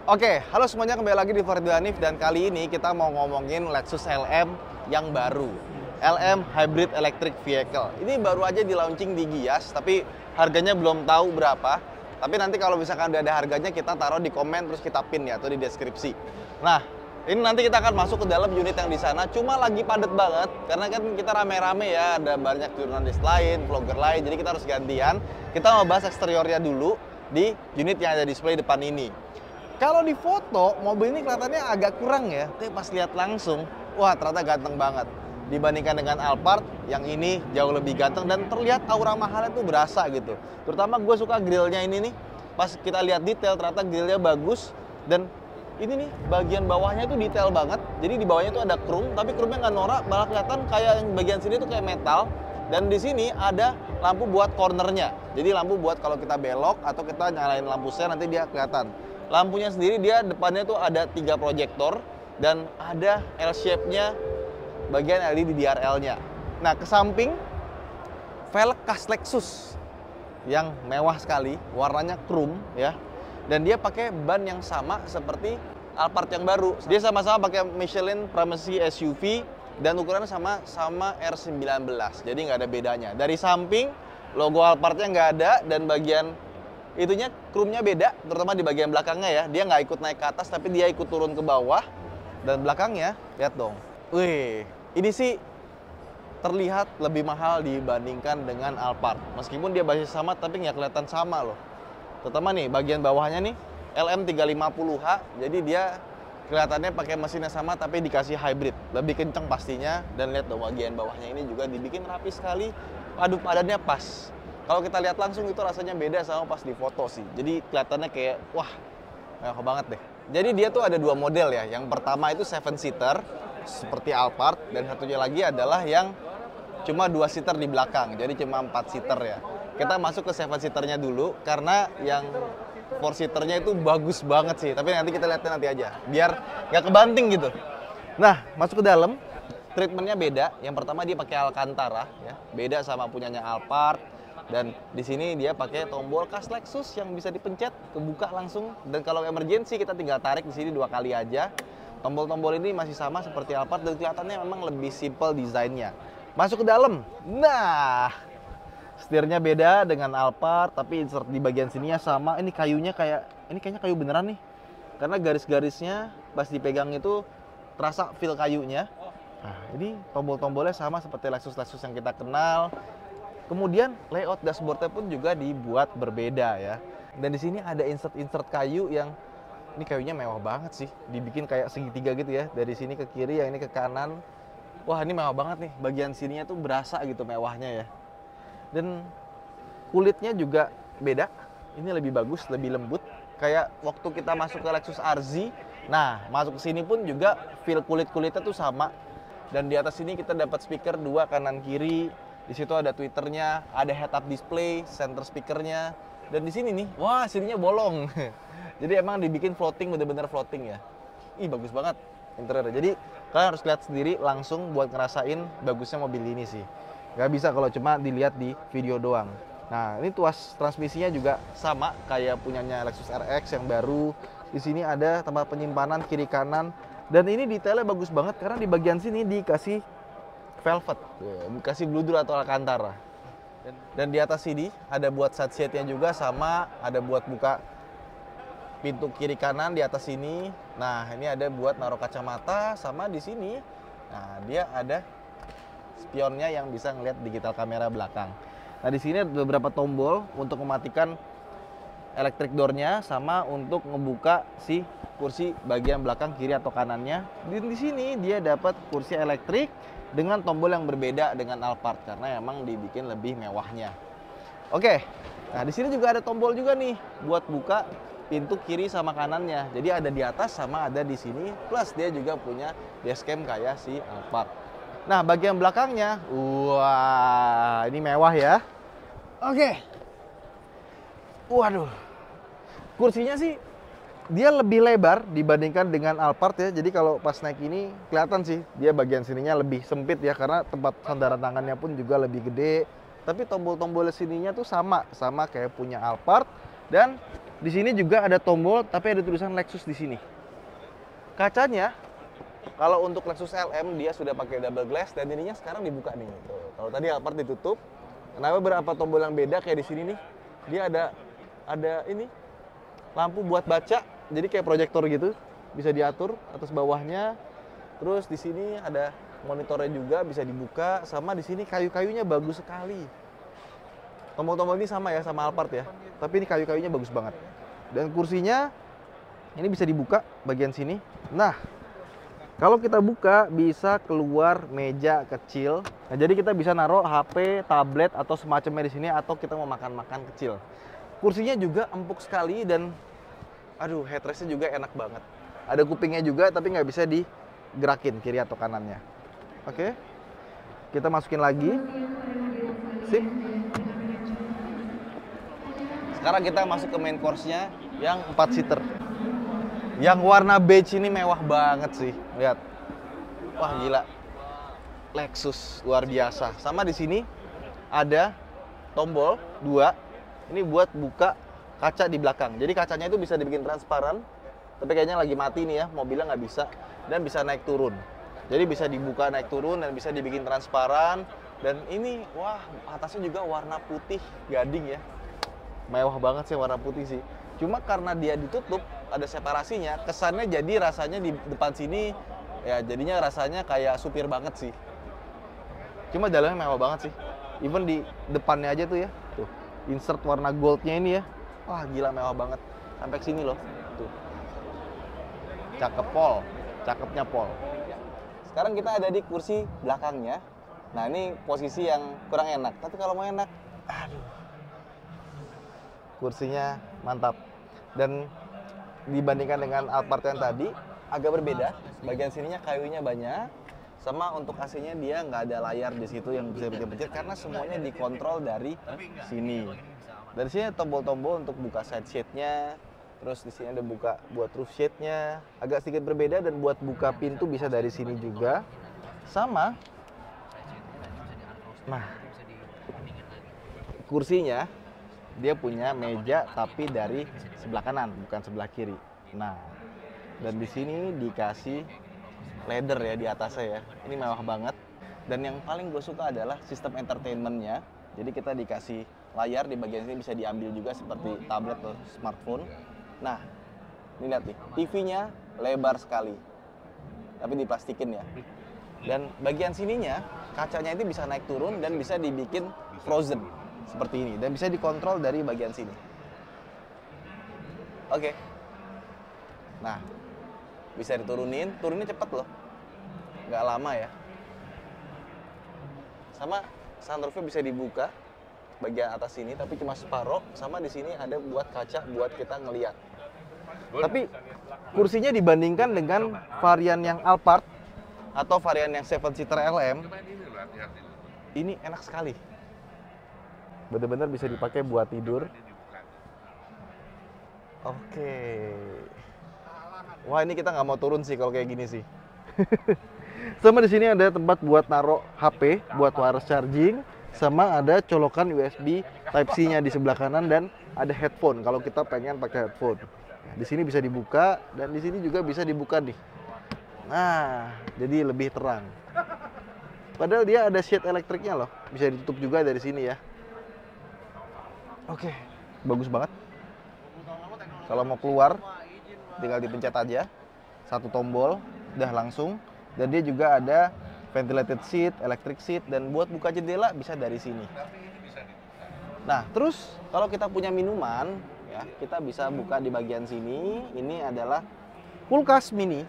Oke, halo semuanya, kembali lagi di Farido Hanif dan kali ini kita mau ngomongin Lexus LM yang baru. LM Hybrid Electric Vehicle. Ini baru aja di launching di Gias, tapi harganya belum tahu berapa. Tapi nanti kalau misalkan udah ada harganya kita taruh di komen terus kita pin ya atau di deskripsi. Nah, ini nanti kita akan masuk ke dalam unit yang di sana. Cuma lagi padat banget karena kan kita rame-rame ya, ada banyak jurnalis lain, vlogger lain. Jadi kita harus gantian. Kita mau bahas eksteriornya dulu di unit yang ada display depan ini. Kalau di foto, mobil ini kelihatannya agak kurang ya. Tapi pas lihat langsung, wah ternyata ganteng banget. Dibandingkan dengan Alphard, yang ini jauh lebih ganteng dan terlihat aura mahalnya tuh berasa gitu. Terutama gue suka grillnya ini nih. Pas kita lihat detail, ternyata grillnya bagus. Dan ini nih, bagian bawahnya itu detail banget. Jadi di bawahnya tuh ada chrome, tapi chrome-nya nggak norak, malah kelihatan kayak yang bagian sini tuh kayak metal. Dan di sini ada lampu buat cornernya. Jadi lampu buat kalau kita belok atau kita nyalain lampu sen nanti dia kelihatan. Lampunya sendiri dia depannya tuh ada 3 proyektor dan ada L-shape-nya bagian LED DRL-nya. Nah, ke samping velg khas Lexus yang mewah sekali, warnanya chrome ya. Dan dia pakai ban yang sama seperti Alphard yang baru. Dia sama-sama pakai Michelin Primacy SUV dan ukurannya sama R19. Jadi nggak ada bedanya. Dari samping logo Alphard-nya nggak ada dan bagian itunya chrome-nya beda, terutama di bagian belakangnya ya. Dia nggak ikut naik ke atas, tapi dia ikut turun ke bawah. Dan belakangnya, lihat dong. Wih, ini sih terlihat lebih mahal dibandingkan dengan Alphard. Meskipun dia basis sama, tapi nggak kelihatan sama loh. Terutama nih, bagian bawahnya nih, LM350H. Jadi dia kelihatannya pakai mesinnya sama, tapi dikasih hybrid. Lebih kenceng pastinya. Dan lihat dong, bagian bawahnya ini juga dibikin rapi sekali. Padu padannya pas. Kalau kita lihat langsung itu rasanya beda sama pas di foto sih. Jadi kelihatannya kayak, wah, mewah banget deh. Jadi dia tuh ada 2 model ya. Yang pertama itu 7-seater, seperti Alphard. Dan satunya lagi adalah yang cuma 2-seater di belakang. Jadi cuma 4-seater ya. Kita masuk ke 7-seaternya dulu, karena yang 4-seaternya itu bagus banget sih. Tapi nanti kita lihatnya nanti aja, biar nggak kebanting gitu. Nah, masuk ke dalam, treatmentnya beda. Yang pertama dia pakai Alcantara ya. Beda sama punyanya Alphard. Dan di sini dia pakai tombol khas Lexus yang bisa dipencet, kebuka langsung. Dan kalau emergency kita tinggal tarik di sini 2 kali aja. Tombol-tombol ini masih sama seperti Alphard dan kelihatannya memang lebih simple desainnya. Masuk ke dalam. Nah, setirnya beda dengan Alphard, tapi insert di bagian sininya sama. Ini kayunya ini kayaknya kayu beneran nih. Karena garis-garisnya pas dipegang itu terasa feel kayunya. Nah, ini tombol-tombolnya sama seperti Lexus-Lexus yang kita kenal. Kemudian layout dashboardnya pun juga dibuat berbeda ya. Dan di sini ada insert kayu yang ini kayunya mewah banget sih. Dibikin kayak segitiga gitu ya. Dari sini ke kiri, yang ini ke kanan. Wah, ini mewah banget nih. Bagian sininya tuh berasa gitu mewahnya ya. Dan kulitnya juga beda. Ini lebih bagus, lebih lembut. Kayak waktu kita masuk ke Lexus RZ. Nah, masuk ke sini pun juga feel kulit-kulitnya tuh sama. Dan di atas sini kita dapat speaker 2 kanan kiri. Di situ ada tweeternya, ada head-up display, center speakernya. Dan di sini nih, wah sininya bolong. Jadi emang dibikin floating, bener-bener floating ya. Ih, bagus banget interiornya. Jadi kalian harus lihat sendiri langsung buat ngerasain bagusnya mobil ini sih. Gak bisa kalau cuma dilihat di video doang. Nah, ini tuas transmisinya juga sama kayak punyanya Lexus RX yang baru. Di sini ada tempat penyimpanan kiri kanan. Dan ini detailnya bagus banget karena di bagian sini dikasih velvet, dikasih bludur atau Alcantara. Dan di atas sini ada buat side shade-nya juga sama, ada buat buka pintu kiri kanan di atas sini. Nah, ini ada buat naruh kacamata sama di sini. Nah, dia ada spionnya yang bisa ngelihat digital kamera belakang. Nah, di sini ada beberapa tombol untuk mematikan electric door-nya sama untuk ngebuka si kursi bagian belakang kiri atau kanannya. Di sini dia dapat kursi elektrik dengan tombol yang berbeda dengan Alphard karena emang dibikin lebih mewahnya. Oke, nah di sini juga ada tombol juga nih buat buka pintu kiri sama kanannya. Jadi ada di atas sama ada di sini. Plus dia juga punya dashcam kayak si Alphard. Nah bagian belakangnya, wah ini mewah ya. Oke, waduh, kursinya sih dia lebih lebar dibandingkan dengan Alphard ya. Jadi kalau pas naik ini kelihatan sih dia bagian sininya lebih sempit ya karena tempat sandaran tangannya pun juga lebih gede. Tapi tombol-tombol sininya tuh sama kayak punya Alphard dan Di sini juga ada tombol, tapi ada tulisan Lexus di sini. Kacanya, kalau untuk Lexus LM dia sudah pakai double glass dan ininya sekarang dibuka nih. Tuh. Kalau tadi Alphard ditutup, kenapa beberapa tombol yang beda kayak di sini nih? Dia ada ini lampu buat baca, jadi kayak proyektor gitu, bisa diatur atas bawahnya. Terus di sini ada monitornya juga bisa dibuka, sama di sini kayu-kayunya bagus sekali. Tombol-tombol ini sama ya sama Alphard ya, tapi ini kayu-kayunya bagus banget. Dan kursinya ini bisa dibuka bagian sini. Nah, kalau kita buka bisa keluar meja kecil. Nah, jadi kita bisa naruh HP, tablet atau semacamnya di sini atau kita mau makan-makan kecil. Kursinya juga empuk sekali dan aduh, headrestnya juga enak banget. Ada kupingnya juga tapi nggak bisa digerakin kiri atau kanannya. Oke, kita masukin lagi. Sip. Sekarang kita masuk ke main course-nya yang 4 seater. Yang warna beige ini mewah banget sih. Lihat. Wah, gila. Lexus luar biasa. Sama di sini ada tombol 2. Ini buat buka kaca di belakang. Jadi kacanya itu bisa dibikin transparan. Tapi kayaknya lagi mati nih ya, mobilnya nggak bisa. Dan bisa naik turun. Jadi bisa dibuka naik turun dan bisa dibikin transparan. Dan ini, wah, atasnya juga warna putih gading ya. Mewah banget sih warna putih sih. Cuma karena dia ditutup, ada separasinya, kesannya jadi rasanya di depan sini ya jadinya rasanya kayak supir banget sih. Cuma dalamnya mewah banget sih. Even di depannya aja tuh ya. Tuh, insert warna goldnya ini ya. Wah, gila mewah banget. Sampai sini loh. Tuh. Cakep Pol. Cakepnya Pol. Sekarang kita ada di kursi belakangnya. Nah, ini posisi yang kurang enak. Tapi kalau mau enak, aduh. Kursinya mantap. Dan dibandingkan dengan Alphard yang tadi, agak berbeda. Bagian sininya kayunya banyak. Sama untuk AC-nya dia nggak ada layar di situ yang bisa pencet-pencet karena semuanya dikontrol dari sini. Dari sini tombol-tombol untuk buka side shade-nya. Terus di sini ada buka buat roof shade-nya. Agak sedikit berbeda dan buat buka pintu bisa dari sini juga. Sama. Nah, kursinya dia punya meja tapi dari sebelah kanan bukan sebelah kiri. Nah, dan di sini dikasih leather ya di atasnya ya. Ini mewah banget. Dan yang paling gue suka adalah sistem entertainment-nya. Jadi kita dikasih layar di bagian sini bisa diambil juga seperti tablet atau smartphone. Nah, ini lihat nih, TV-nya lebar sekali. Tapi diplastikin ya. Dan bagian sininya kacanya itu bisa naik turun dan bisa dibikin frozen. Seperti ini, dan bisa dikontrol dari bagian sini. Oke. Nah, bisa diturunin, turunnya cepet loh. Nggak lama ya. Sama sunroofnya bisa dibuka bagian atas sini, tapi cuma separoh. Sama di sini ada buat kaca buat kita ngeliat. Tapi kursinya dibandingkan dengan varian yang Alphard atau varian yang 7-seater LM, ini enak sekali. Bener-bener bisa dipakai buat tidur. Oke. Wah, ini kita nggak mau turun sih kalau kayak gini sih. Sama di sini ada tempat buat naruh HP, buat wireless charging, sama ada colokan USB Type-C-nya di sebelah kanan dan ada headphone kalau kita pengen pakai headphone. Di sini bisa dibuka dan di sini juga bisa dibuka nih. Nah, jadi lebih terang. Padahal dia ada shade elektriknya loh, bisa ditutup juga dari sini ya. Oke, bagus banget. Kalau mau keluar, tinggal dipencet aja. Satu tombol, udah langsung. Dan dia juga ada ventilated seat, electric seat, dan buat buka jendela bisa dari sini. Nah, terus kalau kita punya minuman, ya kita bisa buka di bagian sini. Ini adalah kulkas mini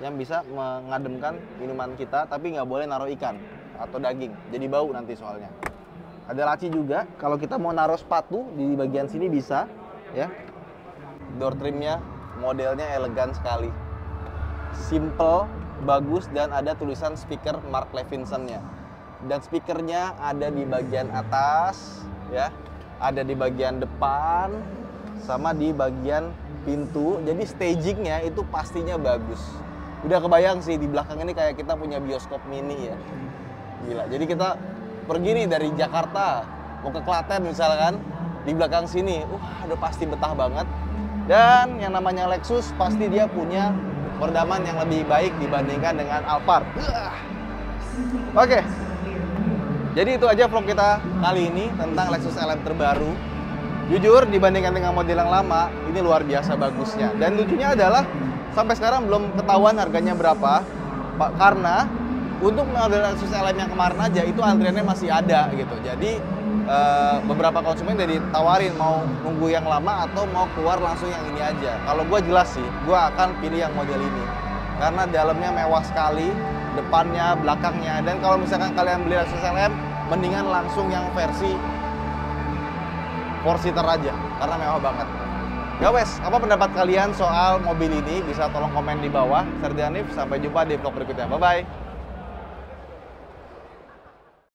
yang bisa mengademkan minuman kita, tapi nggak boleh naruh ikan atau daging. Jadi bau nanti soalnya. Ada laci juga, kalau kita mau naruh sepatu di bagian sini bisa, ya. Door trimnya, modelnya elegan sekali. Simple, bagus, dan ada tulisan speaker Mark Levinson-nya. Dan speakernya ada di bagian atas, ya. Ada di bagian depan, sama di bagian pintu. Jadi stagingnya itu pastinya bagus. Udah kebayang sih, di belakang ini kayak kita punya bioskop mini ya. Gila, jadi kita pergi nih dari Jakarta mau ke Klaten misalkan, di belakang sini, udah pasti betah banget. Dan yang namanya Lexus pasti dia punya peredaman yang lebih baik dibandingkan dengan Alphard. Oke, jadi itu aja vlog kita kali ini tentang Lexus LM terbaru. Jujur, dibandingkan dengan model yang lama, ini luar biasa bagusnya. Dan lucunya adalah, sampai sekarang belum ketahuan harganya berapa, karena untuk model Lexus LM yang kemarin aja, itu antriannya masih ada gitu. Jadi, beberapa konsumen udah ditawarin mau nunggu yang lama atau mau keluar langsung yang ini aja. Kalau gue jelas sih, gue akan pilih yang model ini. Karena dalamnya mewah sekali, depannya, belakangnya. Dan kalau misalkan kalian beli Lexus LM, mendingan langsung yang versi 4-seater aja, karena mewah banget. Ya wes, apa pendapat kalian soal mobil ini? Bisa tolong komen di bawah. Saya Hanif, sampai jumpa di vlog berikutnya. Bye-bye.